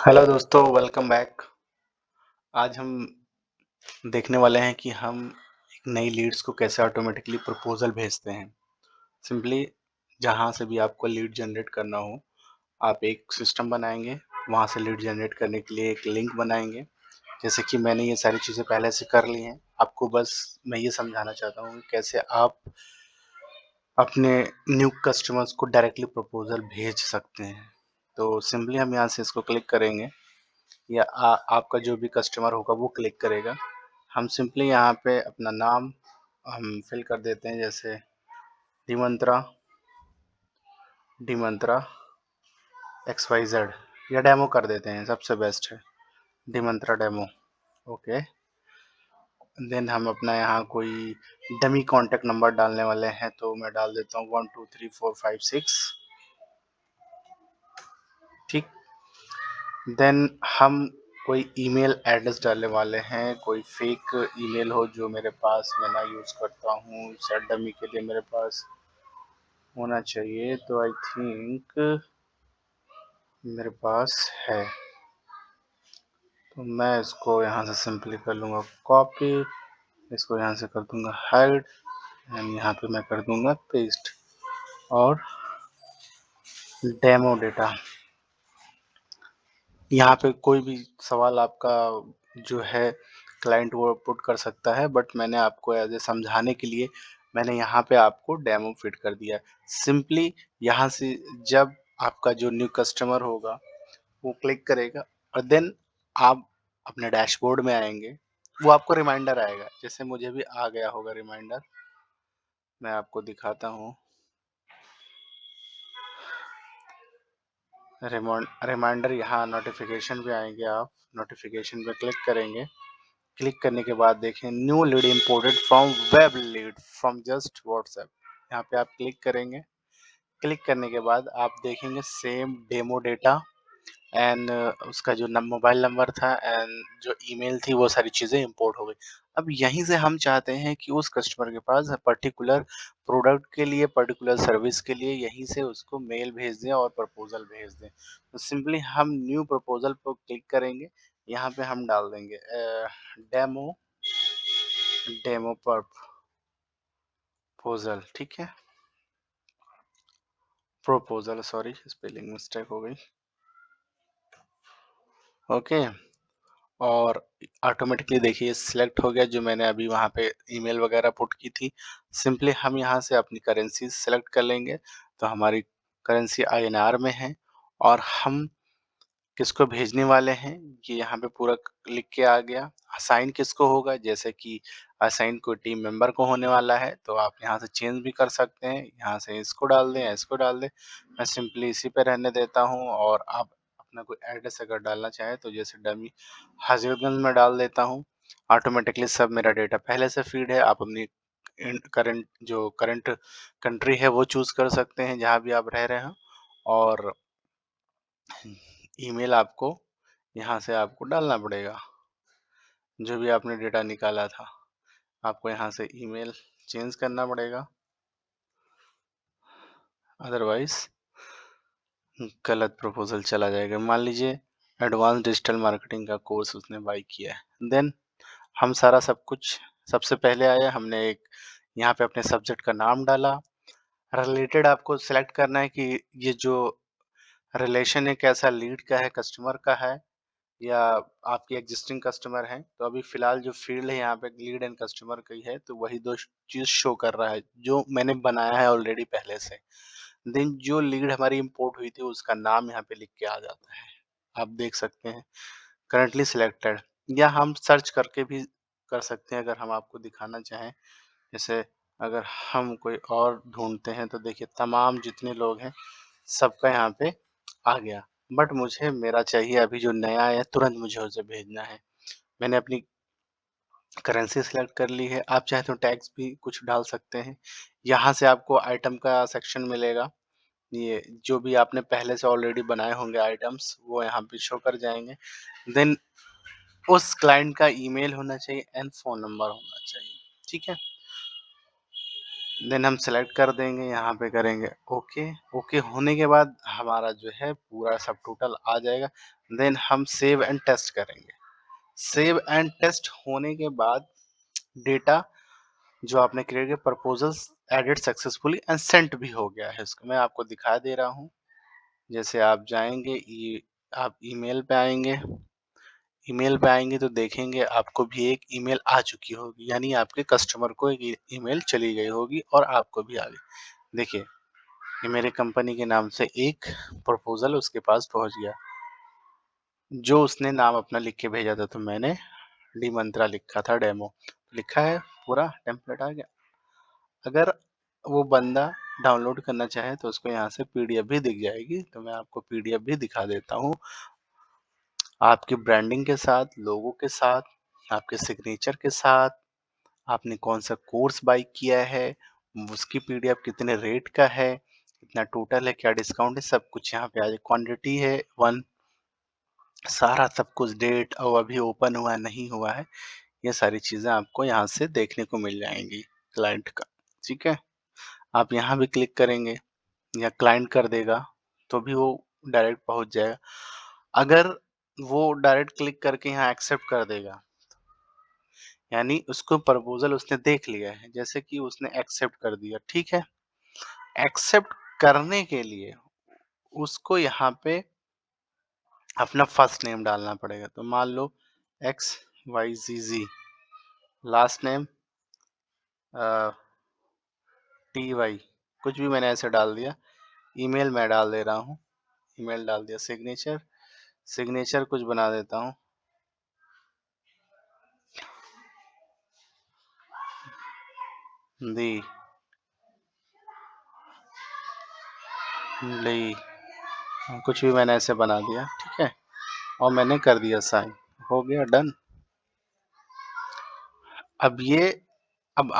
Hello दोस्तों, welcome back. आज हम देखने वाले हैं कि हम एक नई लीड्स को कैसे ऑटोमेटिकली प्रपोजल भेजते हैं। सिंपली जहाँ से भी आपको लीड जनरेट करना हो, आप एक सिस्टम बनाएंगे, वहाँ से लीड जनरेट करने के लिए एक लिंक बनाएंगे। जैसे कि मैंने ये सारी चीज़ें पहले से कर ली हैं, आपको बस मैं ये समझाना चाहता हूँ कि कैसे आप अपने न्यू कस्टमर्स को डायरेक्टली प्रपोजल भेज सकते हैं। तो सिंपली हम यहाँ से इसको क्लिक करेंगे या आपका जो भी कस्टमर होगा वो क्लिक करेगा। हम सिंपली यहाँ पे अपना नाम हम फिल कर देते हैं, जैसे डिमंत्रा डिमंत्रा XYZ, या डेमो कर देते हैं, सबसे बेस्ट है डिमंत्रा डेमो। ओके, देन हम अपना यहाँ कोई डमी कॉन्टेक्ट नंबर डालने वाले हैं, तो मैं डाल देता हूँ 123456। ठीक, देन हम कोई ईमेल एड्रेस डालने वाले हैं, कोई फेक ईमेल हो जो मेरे पास मैं ना यूज़ करता हूँ, शायद डमी के लिए मेरे पास होना चाहिए, तो आई थिंक मेरे पास है। तो मैं इसको यहाँ से सिंपली कर लूँगा कॉपी, इसको यहाँ से कर दूँगा हाइड एंड यहाँ पे मैं कर दूँगा पेस्ट। और डेमो डेटा, यहाँ पे कोई भी सवाल आपका जो है क्लाइंट वो पुट कर सकता है, बट मैंने आपको एज ए समझाने के लिए मैंने यहाँ पे आपको डेमो फिट कर दिया। सिंपली यहाँ से जब आपका जो न्यू कस्टमर होगा वो क्लिक करेगा और देन आप अपने डैशबोर्ड में आएंगे, वो आपको रिमाइंडर आएगा, जैसे मुझे भी आ गया होगा रिमाइंडर। मैं आपको दिखाता हूँ, रिमाइंडर यहाँ नोटिफिकेशन पे आएंगे, आप नोटिफिकेशन पे क्लिक करेंगे। क्लिक करने के बाद देखें new lead imported from web lead from just WhatsApp, यहाँ पे आप क्लिक करेंगे। क्लिक करने के बाद आप देखेंगे सेम डेमो डेटा एंड उसका जो मोबाइल नंबर था एंड जो ईमेल थी वो सारी चीज़ें इंपोर्ट हो गई। अब यहीं से हम चाहते हैं कि उस कस्टमर के पास पर्टिकुलर प्रोडक्ट के लिए, पर्टिकुलर सर्विस के लिए यहीं से उसको मेल भेज दें और प्रपोजल भेज दें। तो सिंपली हम न्यू प्रपोजल पर क्लिक करेंगे, यहाँ पे हम डाल देंगे डेमो डेमो प्रपोजल। ठीक है, प्रोपोजल, सॉरी स्पेलिंग मिस्टेक हो गई। ओके, और ऑटोमेटिकली देखिए सिलेक्ट हो गया जो मैंने अभी वहाँ पे ईमेल वगैरह पुट की थी। सिंपली हम यहाँ से अपनी करेंसी सेलेक्ट कर लेंगे, तो हमारी करेंसी INR में है और हम किसको भेजने वाले हैं ये यहाँ पे पूरा लिख के आ गया। असाइन किसको होगा, जैसे कि असाइन कोई टीम मेंबर को होने वाला है, तो आप यहाँ से चेंज भी कर सकते हैं, यहाँ से इसको डाल दें या इसको डाल दें। मैं सिंपली इसी पे रहने देता हूँ, और आप अपना कोई एड्रेस अगर डालना चाहें तो जैसे डमी हजरतगंज में डाल देता हूँ। ऑटोमेटिकली सब मेरा डेटा पहले से फीड है। आप अपनी करंट कंट्री है वो चूज कर सकते हैं जहाँ भी आप रह रहे हो, और ईमेल आपको यहाँ से आपको डालना पड़ेगा, जो भी आपने डेटा निकाला था आपको यहाँ से ईमेल चेंज करना पड़ेगा, अदरवाइज गलत प्रपोजल चला जाएगा। मान लीजिए एडवांस डिजिटल मार्केटिंग का कोर्स उसने बाई किया है, देन हम सारा सब कुछ सबसे पहले आया, हमने एक यहाँ पे अपने सब्जेक्ट का नाम डाला। रिलेटेड आपको सेलेक्ट करना है कि ये जो रिलेशन है कैसा, लीड का है, कस्टमर का है, या आपकी एग्जिस्टिंग कस्टमर हैं। तो अभी फिलहाल जो फील्ड है यहाँ पे लीड एंड कस्टमर की है, तो वही दो चीज शो कर रहा है जो मैंने बनाया है ऑलरेडी पहले से। देन जो लीड हमारी इंपोर्ट हुई थी उसका नाम यहाँ पे लिख के आ जाता है, आप देख सकते हैं करंटली सिलेक्टेड, या हम सर्च करके भी कर सकते हैं अगर हम आपको दिखाना चाहें। जैसे अगर हम कोई और ढूंढते हैं तो देखिए तमाम जितने लोग हैं सबका यहाँ पे आ गया, बट मुझे मेरा चाहिए अभी जो नया है, तुरंत मुझे उसे भेजना है। मैंने अपनी करेंसी सेलेक्ट कर ली है, आप चाहे तो टैग्स भी कुछ डाल सकते हैं। यहाँ से आपको आइटम का सेक्शन मिलेगा, ये जो भी आपने पहले से ऑलरेडी बनाए होंगे आइटम्स वो यहाँ पे शो कर जाएंगे। देन उस क्लाइंट का ईमेल होना चाहिए एंड फ़ोन नंबर होना चाहिए। ठीक है, देन हम सेलेक्ट कर देंगे, यहाँ पे करेंगे ओके। ओके होने के बाद हमारा जो है पूरा सब टोटल आ जाएगा। देन हम सेव एंड टेस्ट करेंगे। सेव एंड टेस्ट होने के बाद डेटा जो आपने क्रिएट किया proposals edit successfully and sent भी हो गया है। इसको मैं आपको दिखा दे रहा हूँ। जैसे आप जाएंगे आप ईमेल पे आएंगे। ईमेल पे आएंगे तो देखेंगे आपको भी एक ईमेल आ चुकी होगी, यानी आपके कस्टमर को एक ईमेल चली गई होगी और आपको भी आ गई। देखिए, ये मेरे कंपनी के नाम से एक प्रपोजल उसके पास पहुंच गया, जो उसने नाम अपना लिख के भेजा था। तो मैंने डी मंत्रा लिखा था, डेमो लिखा है, पूरा टेम्पलेट आ गया। अगर वो बंदा डाउनलोड करना चाहे तो उसको यहाँ से पीडीएफ भी दिख जाएगी। तो मैं आपको पीडीएफ भी दिखा देता हूँ, आपकी ब्रांडिंग के साथ, लोगो के साथ, आपके सिग्नेचर के साथ, आपने कौन सा कोर्स बाय किया है, उसकी पीडीएफ कितने रेट का है, कितना टोटल है, क्या डिस्काउंट है, सब कुछ यहाँ पे आ जाए। क्वांटिटी है 1, सारा सब कुछ, डेट और अभी ओपन हुआ है नहीं हुआ है, ये सारी चीजें आपको यहाँ से देखने को मिल जाएंगी क्लाइंट का। ठीक है, आप यहाँ भी क्लिक करेंगे या क्लाइंट कर देगा तो भी वो डायरेक्ट पहुंच जाएगा। अगर वो डायरेक्ट क्लिक करके यहाँ एक्सेप्ट कर देगा, यानी उसको प्रपोजल उसने देख लिया है, जैसे कि उसने एक्सेप्ट कर दिया, ठीक है। एक्सेप्ट करने के लिए उसको यहाँ पे अपना फर्स्ट नेम डालना पड़ेगा। तो मान लो XYZZ, लास्ट नेम TY, कुछ भी मैंने ऐसे डाल दिया। ईमेल मैं डाल दे रहा हूँ, ईमेल डाल दिया। सिग्नेचर, सिग्नेचर कुछ बना देता हूँ, दी ली, कुछ भी मैंने ऐसे बना दिया, ठीक है, और मैंने कर दिया साइन, हो गया डन। अब ये अब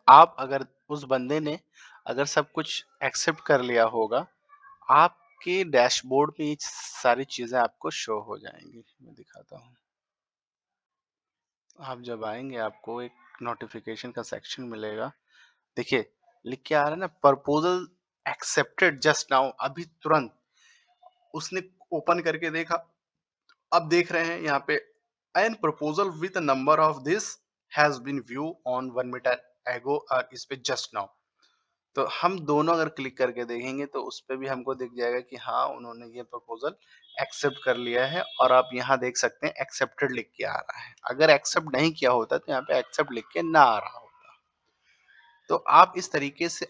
आप अगर उस बंदे ने अगर सब कुछ एक्सेप्ट कर लिया होगा, आपके डैशबोर्ड पे ये सारी चीजें आपको शो हो जाएंगी। मैं दिखाता हूँ। आप जब आएंगे आपको एक नोटिफिकेशन का सेक्शन मिलेगा। देखिए, लिख के आ रहा है ना, प्रपोजल एक्सेप्टेड जस्ट नाउ, अभी तुरंत उसने ओपन करके देखा। अब देख रहे हैं यहाँ पे an proposal with number of this has been view on 1 minute ago, इस पे जस्ट नाउ। तो हम दोनों अगर क्लिक करके देखेंगे तो उस पे भी हमको दिख जाएगा कि हाँ, उन्होंने ये प्रपोजल एक्सेप्ट कर लिया है। और आप यहाँ देख सकते हैं एक्सेप्टेड लिख के आ रहा है। अगर एक्सेप्ट नहीं किया होता तो यहाँ पे एक्सेप्ट लिख के ना आ रहा होता। तो आप इस तरीके से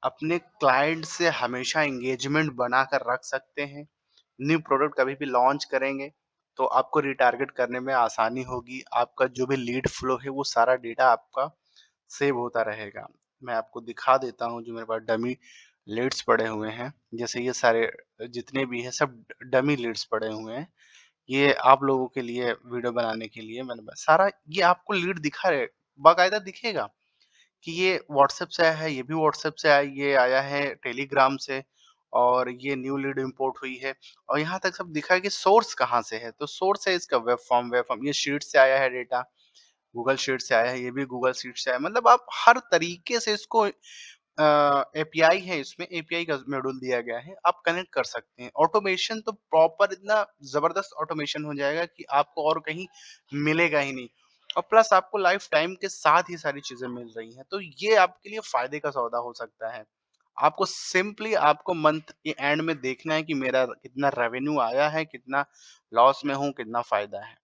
अपने क्लाइंट से हमेशा एंगेजमेंट बनाकर रख सकते हैं। न्यू प्रोडक्ट कभी भी लॉन्च करेंगे तो आपको रिटारगेट करने में आसानी होगी। आपका जो भी लीड फ्लो है वो सारा डेटा आपका सेव होता रहेगा। मैं आपको दिखा देता हूँ, जो मेरे पास डमी लीड्स पड़े हुए हैं, जैसे ये सारे जितने भी हैं सब डमी लीड्स पड़े हुए हैं। ये आप लोगों के लिए वीडियो बनाने के लिए मैंने सारा ये आपको लीड दिखा रहे, बाकायदा दिखेगा कि ये व्हाट्सएप से आया है, ये भी व्हाट्सएप से आया, ये आया है टेलीग्राम से, और ये न्यू लीड इंपोर्ट हुई है। और यहाँ तक सब दिखा है कि सोर्स कहाँ से है। तो सोर्स है इसका वेब फॉर्म, ये शीट से आया है डेटा, गूगल शीट से आया है, ये भी गूगल शीट से आया है। मतलब आप हर तरीके से इसको एपीआई है, इसमें एपीआई का मॉड्यूल दिया गया है, आप कनेक्ट कर सकते हैं। ऑटोमेशन तो प्रॉपर इतना जबरदस्त ऑटोमेशन हो जाएगा कि आपको और कहीं मिलेगा ही नहीं। और प्लस आपको लाइफ टाइम के साथ ही सारी चीजें मिल रही हैं, तो ये आपके लिए फायदे का सौदा हो सकता है। आपको सिंपली आपको मंथ के एंड में देखना है कि मेरा कितना रेवेन्यू आया है, कितना लॉस में हूँ, कितना फायदा है।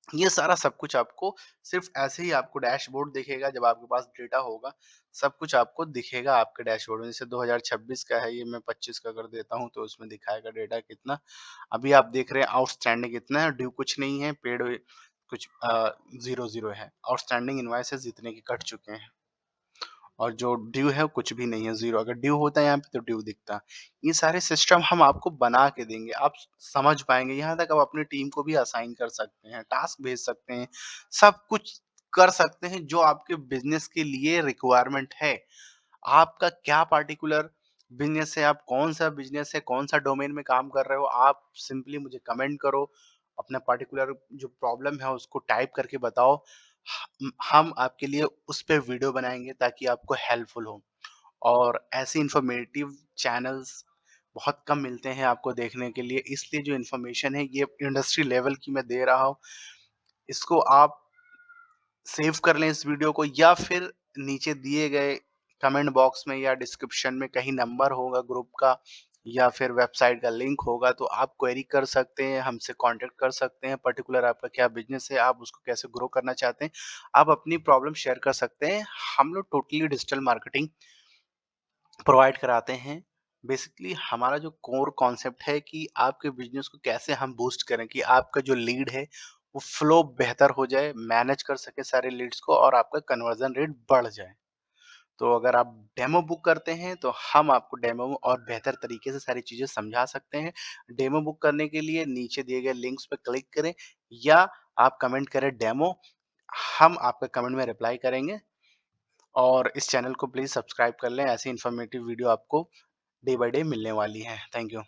ये सारा सब कुछ आपको सिर्फ ऐसे ही आपको डैशबोर्ड दिखेगा जब आपके पास डेटा होगा। सब कुछ आपको दिखेगा आपके डैशबोर्ड में। जैसे 2026 का है ये, मैं 25 का कर देता हूँ तो उसमें दिखाएगा डेटा कितना। अभी आप देख रहे हैं आउटस्टैंडिंग कितना है, ड्यू कुछ नहीं है, पेड कुछ 0 है। आउटस्टैंडिंग इनवॉइसेस जितने के कट चुके हैं, और जो ड्यू है कुछ भी नहीं है, 0। अगर ड्यू होता है यहाँ पे तो ड्यू दिखता। ये सारे सिस्टम हम आपको बना के देंगे, आप समझ पाएँगे। यहाँ तक आप अपनी टीम को भी असाइन कर सकते हैं, टास्क भेज सकते हैं, सब कुछ कर सकते हैं जो आपके बिज़नेस के लिए रिक्वायरमेंट है। आपका क्या पार्टिकुलर बिज़नेस है, आप कौन-सा बिज़नेस है, कौन-सा डोमेन में काम कर रहे हो, आप सिंपली मुझे कमेंट करो। अपना पार्टिकुलर जो प्रॉब्लम है उसको टाइप करके बताओ। हम आपके लिए उस पे वीडियो बनाएँगे ताकि आपको हेल्पफुल हो। और ऐसे इन्फॉर्मेटिव चैनल्स बहुत कम मिलते हैं आपको देखने के लिए, इसलिए जो इन्फॉर्मेशन है ये इंडस्ट्री लेवल की मैं दे रहा हूँ। इसको आप सेव कर लें इस वीडियो को, या फिर नीचे दिए गए कमेंट बॉक्स में या डिस्क्रिप्शन में कहीं नंबर होगा ग्रुप का, या फिर वेबसाइट का लिंक होगा, तो आप क्वेरी कर सकते हैं, हमसे कांटेक्ट कर सकते हैं। पर्टिकुलर आपका क्या बिजनेस है, आप उसको कैसे ग्रो करना चाहते हैं, आप अपनी प्रॉब्लम शेयर कर सकते हैं। हम लोग टोटली डिजिटल मार्केटिंग प्रोवाइड कराते हैं। बेसिकली हमारा जो कोर कॉन्सेप्ट है कि आपके बिज़नेस को कैसे हम बूस्ट करें, कि आपका जो लीड है, वो फ्लो बेहतर हो जाए, मैनेज कर सके सारे लीड्स को और आपका कन्वर्जन रेट बढ़ जाए। तो अगर आप डेमो बुक करते हैं, तो हम आपको डेमो और बेहतर तरीके से सारी चीज़ें समझा सकते हैं। डेमो बुक करने के लिए नीचे दिए गए लिंक्स पे क्लिक करें, या आप कमेंट करें डेमो, हम आपके कमेंट में रिप्लाई करेंगे। और इस चैनल को प्लीज़ सब्सक्राइब कर लें, ऐसी इन्फॉर्मेटिव वीडियो आपको डे बाय डे मिलने वाली हैं। Thank you.